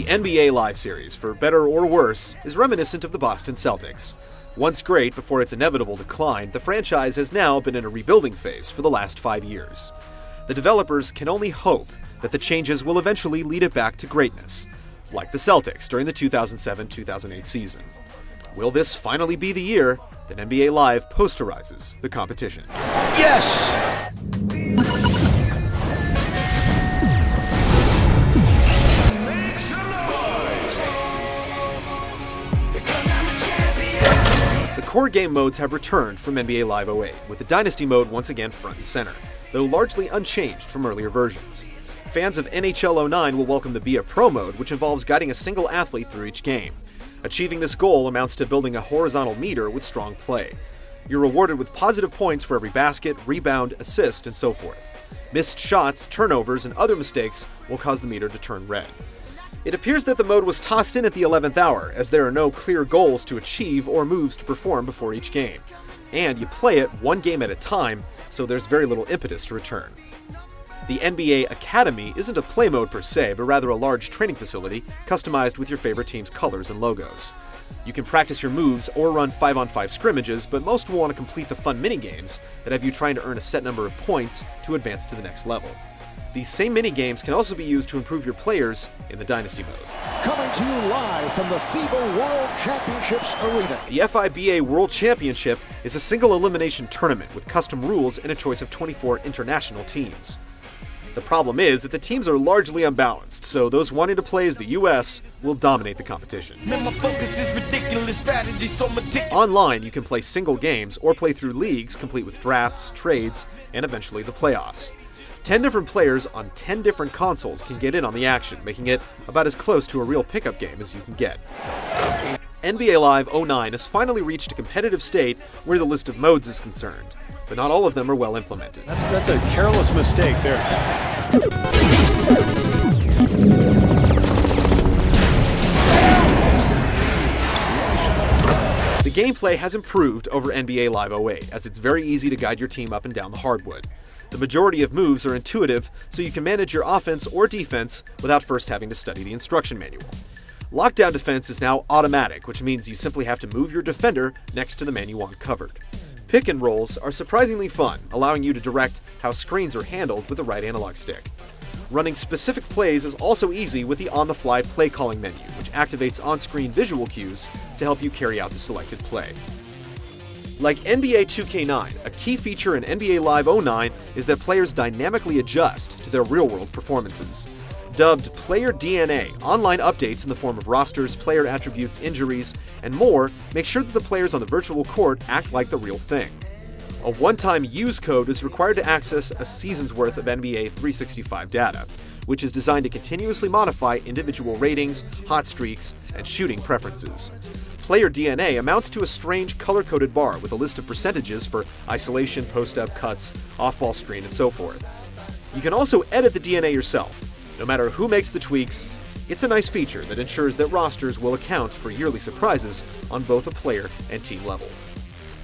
The NBA Live series, for better or worse, is reminiscent of the Boston Celtics. Once great before its inevitable decline, the franchise has now been in a rebuilding phase for the last 5 years. The developers can only hope that the changes will eventually lead it back to greatness, like the Celtics during the 2007-2008 season. Will this finally be the year that NBA Live posterizes the competition? Yes! The core game modes have returned from NBA Live 08, with the Dynasty mode once again front and center, though largely unchanged from earlier versions. Fans of NHL 09 will welcome the Be a Pro mode, which involves guiding a single athlete through each game. Achieving this goal amounts to building a horizontal meter with strong play. You're rewarded with positive points for every basket, rebound, assist, and so forth. Missed shots, turnovers, and other mistakes will cause the meter to turn red. It appears that the mode was tossed in at the 11th hour, as there are no clear goals to achieve or moves to perform before each game. And you play it one game at a time, so there's very little impetus to return. The NBA Academy isn't a play mode per se, but rather a large training facility customized with your favorite team's colors and logos. You can practice your moves or run 5-on-5 scrimmages, but most will want to complete the fun minigames that have you trying to earn a set number of points to advance to the next level. These same minigames can also be used to improve your players in the Dynasty mode. Coming to you live from the FIBA World Championships Arena. The FIBA World Championship is a single elimination tournament with custom rules and a choice of 24 international teams. The problem is that the teams are largely unbalanced, so those wanting to play as the US will dominate the competition. Online, you can play single games or play through leagues complete with drafts, trades, and eventually the playoffs. 10 different players on 10 different consoles can get in on the action, making it about as close to a real pickup game as you can get. NBA Live 09 has finally reached a competitive state where the list of modes is concerned, but not all of them are well implemented. That's a careless mistake there. The gameplay has improved over NBA Live 08, as it's very easy to guide your team up and down the hardwood. The majority of moves are intuitive, so you can manage your offense or defense without first having to study the instruction manual. Lockdown defense is now automatic, which means you simply have to move your defender next to the man you want covered. Pick and rolls are surprisingly fun, allowing you to direct how screens are handled with the right analog stick. Running specific plays is also easy with the on-the-fly play calling menu, which activates on-screen visual cues to help you carry out the selected play. Like NBA 2K9, a key feature in NBA Live 09 is that players dynamically adjust to their real-world performances. Dubbed Player DNA, online updates in the form of rosters, player attributes, injuries, and more make sure that the players on the virtual court act like the real thing. A one-time use code is required to access a season's worth of NBA 365 data, which is designed to continuously modify individual ratings, hot streaks, and shooting preferences. Player DNA amounts to a strange color-coded bar with a list of percentages for isolation, post-up, cuts, off-ball screen, and so forth. You can also edit the DNA yourself. No matter who makes the tweaks, it's a nice feature that ensures that rosters will account for yearly surprises on both a player and team level.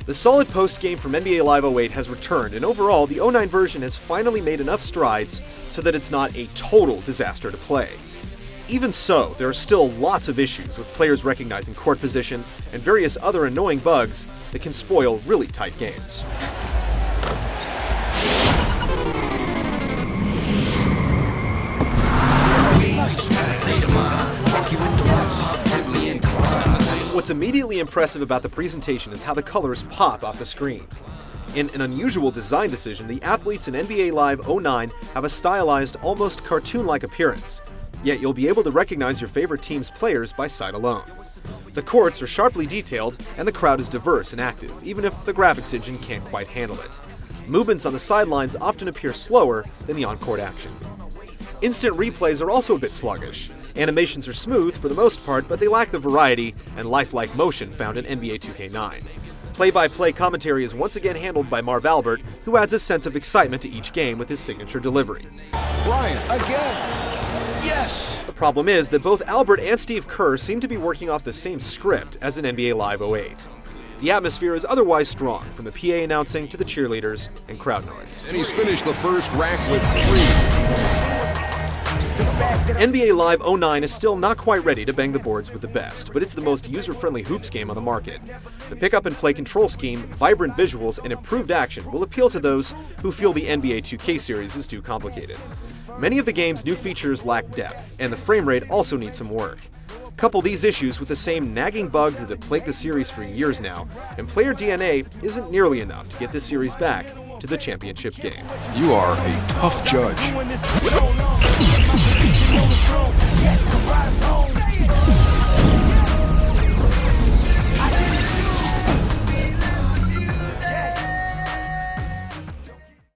The solid post-game from NBA Live 08 has returned, and overall, the 09 version has finally made enough strides so that it's not a total disaster to play. Even so, there are still lots of issues with players recognizing court position and various other annoying bugs that can spoil really tight games. What's immediately impressive about the presentation is how the colors pop off the screen. In an unusual design decision, the athletes in NBA Live 09 have a stylized, almost cartoon-like appearance. Yet you'll be able to recognize your favorite team's players by sight alone. The courts are sharply detailed, and the crowd is diverse and active, even if the graphics engine can't quite handle it. Movements on the sidelines often appear slower than the on-court action. Instant replays are also a bit sluggish. Animations are smooth for the most part, but they lack the variety and lifelike motion found in NBA 2K9. Play-by-play commentary is once again handled by Marv Albert, who adds a sense of excitement to each game with his signature delivery. Bryant, again! Yes! The problem is that both Albert and Steve Kerr seem to be working off the same script as in NBA Live 08. The atmosphere is otherwise strong, from the PA announcing to the cheerleaders and crowd noise. And he's finished the first rack with 3. NBA Live 09 is still not quite ready to bang the boards with the best, but it's the most user-friendly hoops game on the market. The pick-up-and-play control scheme, vibrant visuals, and improved action will appeal to those who feel the NBA 2K series is too complicated. Many of the game's new features lack depth, and the frame rate also needs some work. Couple these issues with the same nagging bugs that have plagued the series for years now, and player DNA isn't nearly enough to get this series back to the championship game. You are a tough judge.